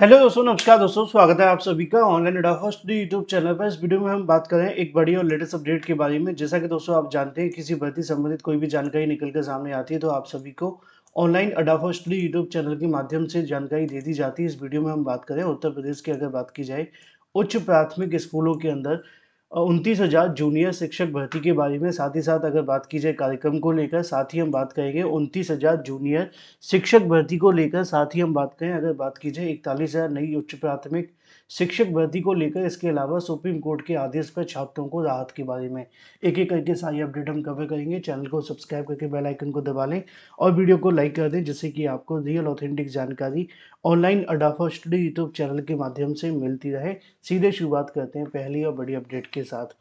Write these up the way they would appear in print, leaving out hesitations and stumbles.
Hello दोस्तों, नमस्कार दोस्तों। स्वागत है आप सभी का ऑनलाइन अड्डा स्टडी यूट्यूब चैनल पर। इस वीडियो में हम बात करें एक बड़ी और लेटेस्ट अपडेट के बारे में। जैसा कि दोस्तों आप जानते हैं, किसी भर्ती संबंधित कोई भी जानकारी निकल कर सामने आती है तो आप सभी को ऑनलाइन अड्डा स्टडी यूट्यूब चैनल के माध्यम से जानकारी दे दी जाती है। इस वीडियो में हम बात करें उत्तर प्रदेश की, अगर बात की जाए उच्च प्राथमिक स्कूलों के अंदर 29,000 जूनियर शिक्षक भर्ती के बारे में। साथ ही साथ अगर बात की जाए कार्यक्रम को लेकर, साथ ही हम बात करेंगे 29,000 जूनियर शिक्षक भर्ती को लेकर। साथ ही हम बात करें, अगर बात की जाए 41,000 नई उच्च प्राथमिक शिक्षक भर्ती को लेकर। इसके अलावा सुप्रीम कोर्ट के आदेश पर छात्रों को राहत के बारे में एक एक करके सारी अपडेट हम कवर करेंगे। चैनल को सब्सक्राइब करके बेल आइकन को दबा लें और वीडियो को लाइक कर दें, जिससे कि आपको रियल ऑथेंटिक जानकारी ऑनलाइन अड्डा स्टडी यूट्यूब चैनल के माध्यम से मिलती रहे। सीधे शुरुआत करते हैं पहली और बड़ी अपडेट के साथ।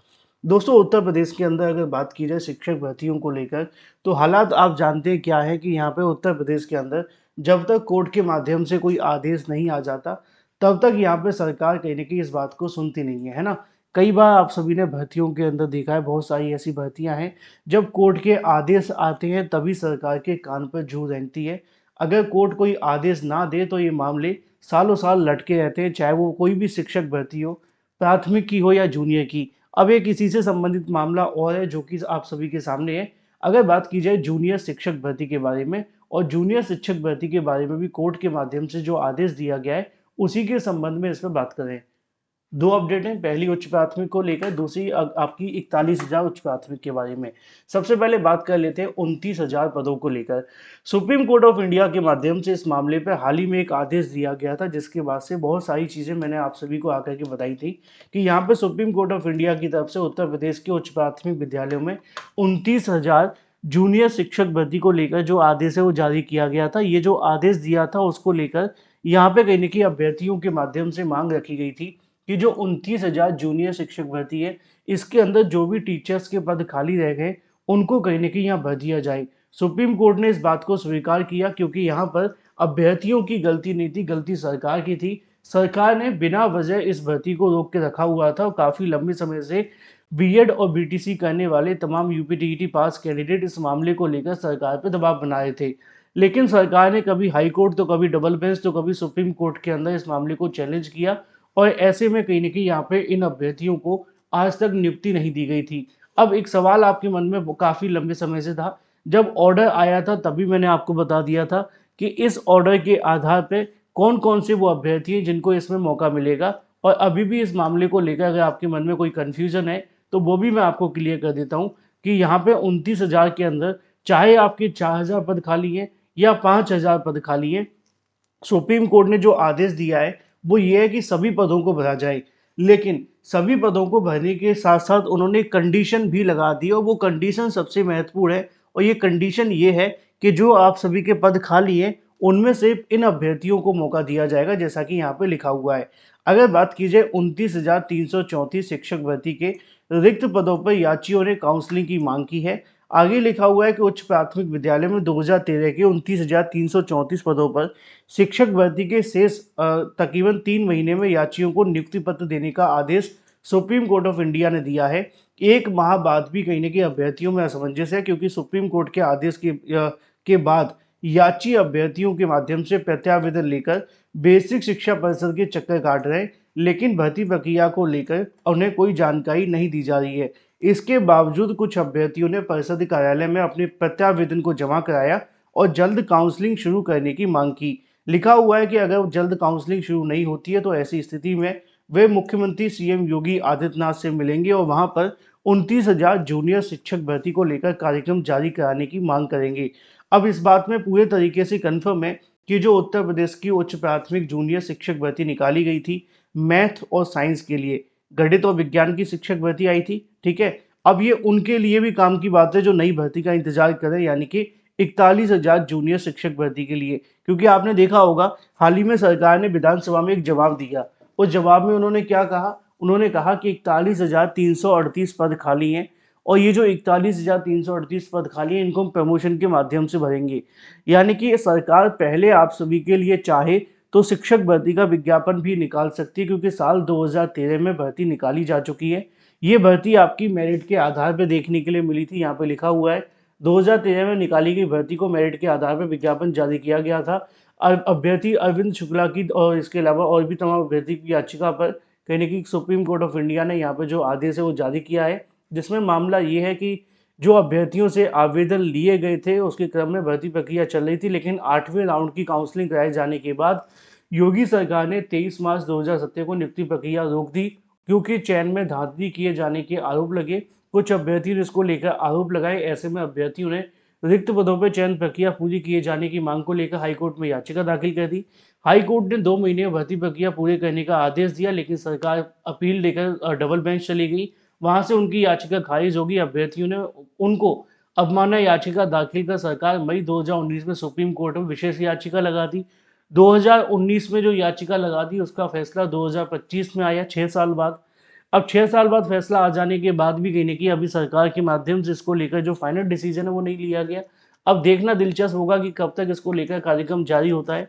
दोस्तों, उत्तर प्रदेश के अंदर अगर बात की जाए शिक्षक भर्तियों को लेकर, तो हालात आप जानते हैं क्या है कि यहाँ पे उत्तर प्रदेश के अंदर जब तक कोर्ट के माध्यम से कोई आदेश नहीं आ जाता, तब तक यहाँ पे सरकार कहीं न कहीं इस बात को सुनती नहीं है ना। कई बार आप सभी ने भर्तियों के अंदर देखा है, बहुत सारी ऐसी भर्तियां हैं जब कोर्ट के आदेश आते हैं तभी सरकार के कान पर जू रेंगती है। अगर कोर्ट कोई आदेश ना दे तो ये मामले सालों साल लटके रहते हैं, चाहे वो कोई भी शिक्षक भर्ती हो, प्राथमिक की हो या जूनियर की। अब एक इसी से संबंधित मामला और है जो कि आप सभी के सामने है। अगर बात की जाए जूनियर शिक्षक भर्ती के बारे में, और जूनियर शिक्षक भर्ती के बारे में भी कोर्ट के माध्यम से जो आदेश दिया गया है, उसी के संबंध में इस पर बात करें। दो अपडेट हैं, पहली उच्च प्राथमिक को लेकर, दूसरी आपकी 41,000 उच्च प्राथमिक के बारे में। सबसे पहले बात कर लेते हैं 29,000 पदों को लेकर। सुप्रीम कोर्ट ऑफ इंडिया के माध्यम से इस मामले पर हाल ही में एक आदेश दिया गया था, जिसके बाद से बहुत सारी चीज़ें मैंने आप सभी को आकर के बताई थी कि यहाँ पर सुप्रीम कोर्ट ऑफ इंडिया की तरफ से उत्तर प्रदेश के उच्च प्राथमिक विद्यालयों में 29,000 जूनियर शिक्षक भर्ती को लेकर जो आदेश है वो जारी किया गया था। ये जो आदेश दिया था उसको लेकर यहाँ पे कहीं न कहीं अभ्यर्थियों के माध्यम से मांग रखी गई थी कि जो 29,000 जूनियर शिक्षक भर्ती है, इसके अंदर जो भी टीचर्स के पद खाली रह गए, उनको कहीं न कहीं यहाँ भर दिया जाए। सुप्रीम कोर्ट ने इस बात को स्वीकार किया, क्योंकि यहाँ पर अभ्यर्थियों की गलती नहीं थी, गलती सरकार की थी। सरकार ने बिना वजह इस भर्ती को रोक के रखा हुआ था और काफ़ी लंबे समय से बीएड और बीटीसी करने वाले तमाम यूपीटीईटी पास कैंडिडेट इस मामले को लेकर सरकार पर दबाव बना रहे थे। लेकिन सरकार ने कभी हाई कोर्ट, तो कभी डबल बेंच, तो कभी सुप्रीम कोर्ट के अंदर इस मामले को चैलेंज किया, और ऐसे में कहीं न कहीं यहाँ पे इन अभ्यर्थियों को आज तक नियुक्ति नहीं दी गई थी। अब एक सवाल आपके मन में वो काफ़ी लंबे समय से था, जब ऑर्डर आया था तभी मैंने आपको बता दिया था कि इस ऑर्डर के आधार पे कौन-कौन से वो अभ्यर्थी हैं जिनको इसमें मौका मिलेगा। और अभी भी इस मामले को लेकर अगर आपके मन में कोई कन्फ्यूज़न है, तो वो भी मैं आपको क्लियर कर देता हूँ कि यहाँ पे 29,000 के अंदर चाहे आपके 4,000 पद खाली हैं या 5,000 पद खाली हैं, सुप्रीम कोर्ट ने जो आदेश दिया है वो ये है कि सभी पदों को भरा जाए। लेकिन सभी पदों को भरने के साथ साथ उन्होंने कंडीशन भी लगा दी, और वो कंडीशन सबसे महत्वपूर्ण है। और ये कंडीशन ये है कि जो आप सभी के पद खाली हैं, उनमें से इन अभ्यर्थियों को मौका दिया जाएगा, जैसा कि यहाँ पे लिखा हुआ है। अगर बात की जाए 29,334 शिक्षक भर्ती के रिक्त पदों पर याचियों ने काउंसलिंग की मांग की है। आगे लिखा हुआ है कि उच्च प्राथमिक विद्यालय में 2013 के 29,334 पदों पर शिक्षक भर्ती के शेष तकरीबन 3 महीने में याचियों को नियुक्ति पत्र देने का आदेश सुप्रीम कोर्ट ऑफ इंडिया ने दिया है। एक माह बाद भी कहीं न कहीं अभ्यर्थियों में असमंजस है, क्योंकि सुप्रीम कोर्ट के आदेश के बाद याची अभ्यर्थियों के माध्यम से प्रत्यावेदन लेकर बेसिक शिक्षा परिषद के चक्कर काट रहे हैं, लेकिन भर्ती प्रक्रिया को लेकर उन्हें कोई जानकारी नहीं दी जा रही है। इसके बावजूद कुछ अभ्यर्थियों ने परिषद कार्यालय में अपने प्रत्यावेदन को जमा कराया और जल्द काउंसलिंग शुरू करने की मांग की। लिखा हुआ है कि अगर जल्द काउंसलिंग शुरू नहीं होती है तो ऐसी स्थिति में वे मुख्यमंत्री सीएम योगी आदित्यनाथ से मिलेंगे और वहां पर 29,000 जूनियर शिक्षक भर्ती को लेकर कार्यक्रम जारी कराने की मांग करेंगे। अब इस बात में पूरे तरीके से कन्फर्म है कि जो उत्तर प्रदेश की उच्च प्राथमिक जूनियर शिक्षक भर्ती निकाली गई थी मैथ और साइंस के लिए, गणित और विज्ञान की शिक्षक भर्ती आई थी, ठीक है। अब ये उनके लिए भी काम की बात है जो नई भर्ती का इंतजार कर रहे हैं, यानी कि 41,000 जूनियर शिक्षक भर्ती के लिए। क्योंकि आपने देखा होगा, हाल ही में सरकार ने विधानसभा में एक जवाब दिया। उस जवाब में उन्होंने क्या कहा? उन्होंने कहा कि 41,338 पद खाली हैं, और ये जो 41,338 पद खाली हैं, इनको हम प्रमोशन के माध्यम से भरेंगे। यानी कि सरकार पहले आप सभी के लिए चाहे तो शिक्षक भर्ती का विज्ञापन भी निकाल सकती है, क्योंकि साल 2013 में भर्ती निकाली जा चुकी है। ये भर्ती आपकी मेरिट के आधार पर देखने के लिए मिली थी। यहाँ पे लिखा हुआ है 2013 में निकाली गई भर्ती को मेरिट के आधार पर विज्ञापन जारी किया गया था। अभ्यर्थी अरविंद शुक्ला की और इसके अलावा और भी तमाम अभ्यर्थी की याचिका पर कहीं न कहीं सुप्रीम कोर्ट ऑफ इंडिया ने यहाँ पे जो आदेश है वो जारी किया है, जिसमें मामला ये है कि जो अभ्यर्थियों से आवेदन लिए गए थे, उसके क्रम में भर्ती प्रक्रिया चल रही थी, लेकिन 8वें राउंड की काउंसलिंग कराए जाने के बाद योगी सरकार ने 23 मार्च 2017 को नियुक्ति प्रक्रिया रोक दी, क्योंकि चयन में धांधली किए जाने के आरोप लगे। कुछ अभ्यर्थियों ने इसको लेकर आरोप लगाए। ऐसे में अभ्यर्थियों ने रिक्त पदों पर चयन प्रक्रिया पूरी किए जाने की मांग को लेकर हाईकोर्ट में याचिका दाखिल कर दी। हाईकोर्ट ने 2 महीने में भर्ती प्रक्रिया पूरी करने का आदेश दिया, लेकिन सरकार अपील लेकर डबल बेंच चली गई। वहां से उनकी याचिका खारिज होगी। अभ्यर्थियों ने उनको अवमानना याचिका दाखिल कर सरकार मई 2019 में सुप्रीम कोर्ट में विशेष याचिका लगा दी। 2019 में जो याचिका लगा दी उसका फैसला 2025 में आया, 6 साल बाद। अब 6 साल बाद फैसला आ जाने के बाद भी कहीं न कहीं अभी सरकार के माध्यम से इसको लेकर जो फाइनल डिसीजन है वो नहीं लिया गया। अब देखना दिलचस्प होगा कि कब तक इसको लेकर कार्यक्रम जारी होता है।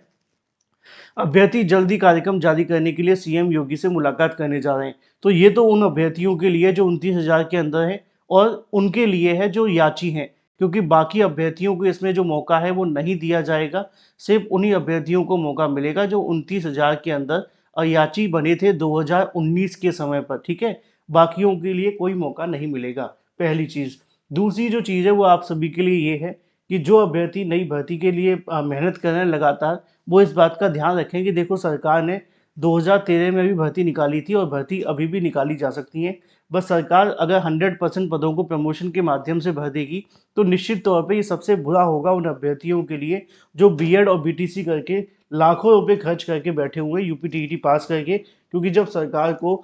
अभ्यर्थी जल्दी कार्यक्रम जारी करने के लिए सीएम योगी से मुलाकात करने जा रहे हैं। तो ये तो उन अभ्यर्थियों के लिए जो 29,000 के अंदर है और उनके लिए है जो याची हैं, क्योंकि बाकी अभ्यर्थियों को इसमें जो मौका है वो नहीं दिया जाएगा। सिर्फ उन्हीं अभ्यर्थियों को मौका मिलेगा जो 29,000 के अंदर याची बने थे 2019 के समय पर, ठीक है? बाकियों के लिए कोई मौका नहीं मिलेगा, पहली चीज़। दूसरी जो चीज़ है वो आप सभी के लिए ये है कि जो अभ्यर्थी नई भर्ती के लिए मेहनत कर रहे हैं लगातार, वो इस बात का ध्यान रखें कि देखो सरकार ने 2013 में भी भर्ती निकाली थी और भर्ती अभी भी निकाली जा सकती है। बस सरकार अगर 100% पदों को प्रमोशन के माध्यम से भर देगी तो निश्चित तौर पे ये सबसे बुरा होगा उन अभ्यर्थियों के लिए जो बीएड और बीटीसी करके लाखों रुपए खर्च करके बैठे हुए हैं यूपीटीईटी पास करके, क्योंकि जब सरकार को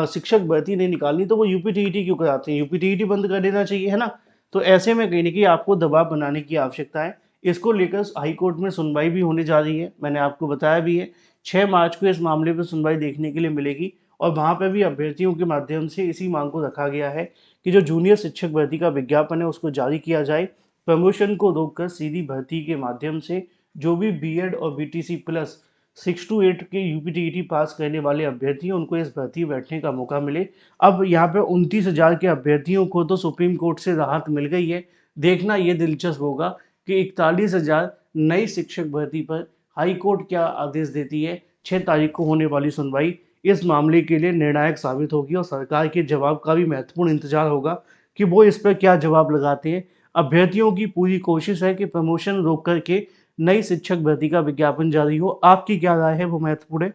शिक्षक भर्ती नहीं निकालनी तो वो यूपीटीईटी क्यों कराते हैं? यूपीटीईटी बंद कर देना चाहिए, है ना? तो ऐसे में कहीं न कहीं आपको दबाव बनाने की आवश्यकता है। इसको लेकर हाई कोर्ट में सुनवाई भी होने जा रही है, मैंने आपको बताया भी है। 6 मार्च को इस मामले पे सुनवाई देखने के लिए मिलेगी और वहाँ पे भी अभ्यर्थियों के माध्यम से इसी मांग को रखा गया है कि जो जूनियर शिक्षक भर्ती का विज्ञापन है उसको जारी किया जाए। प्रमोशन को रोककर सीधी भर्ती के माध्यम से जो भी बीएड और बीटीसी प्लस 6 टू 8 के यूपीटीईटी पास करने वाले अभ्यर्थी हैं उनको इस भर्ती में बैठने का मौका मिले। अब यहाँ पे 29,000 के अभ्यर्थियों को तो सुप्रीम कोर्ट से राहत मिल गई है। देखना ये दिलचस्प होगा कि 41,000 नई शिक्षक भर्ती पर हाई कोर्ट क्या आदेश देती है। 6 तारीख को होने वाली सुनवाई इस मामले के लिए निर्णायक साबित होगी और सरकार के जवाब का भी महत्वपूर्ण इंतजार होगा कि वो इस पर क्या जवाब लगाते हैं। अभ्यर्थियों की पूरी कोशिश है कि प्रमोशन रोक करके नई शिक्षक भर्ती का विज्ञापन जारी हो। आपकी क्या राय है वो महत्वपूर्ण है,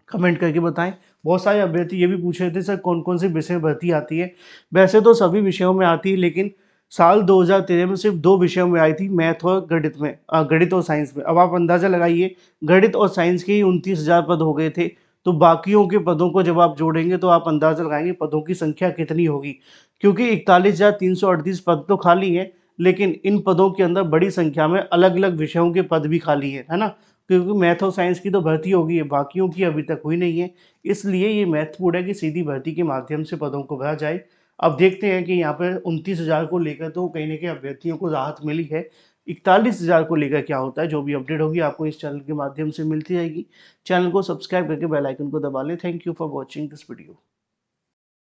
कमेंट करके बताएं। बहुत सारे अभ्यर्थी ये भी पूछ रहे थे सर कौन कौन से विषय में भर्ती आती है। वैसे तो सभी विषयों में आती है, लेकिन साल 2013 में सिर्फ 2 विषयों में आई थी, मैथ और गणित में, गणित और साइंस में। अब आप अंदाज़ा लगाइए, गणित और साइंस के ही 29,000 पद हो गए थे, तो बाकियों के पदों को जब आप जोड़ेंगे तो आप अंदाज़ा लगाएंगे पदों की संख्या कितनी होगी, क्योंकि 41,338 पद तो खाली हैं, लेकिन इन पदों के अंदर बड़ी संख्या में अलग अलग विषयों के पद भी खाली है ना? क्योंकि मैथ और साइंस की तो भर्ती होगी है, बाकियों की अभी तक हुई नहीं है। इसलिए ये महत्वपूर्ण है कि सीधी भर्ती के माध्यम से पदों को भरा जाए। अब देखते हैं कि यहाँ पर 29,000 को लेकर तो कहीं न कहीं अभ्यर्थियों को राहत मिली है। 41,000 को लेकर क्या होता है, जो भी अपडेट होगी आपको इस चैनल के माध्यम से मिलती रहेगी। चैनल को सब्सक्राइब करके बेल आइकन को दबा लें। Thank you for watching this video.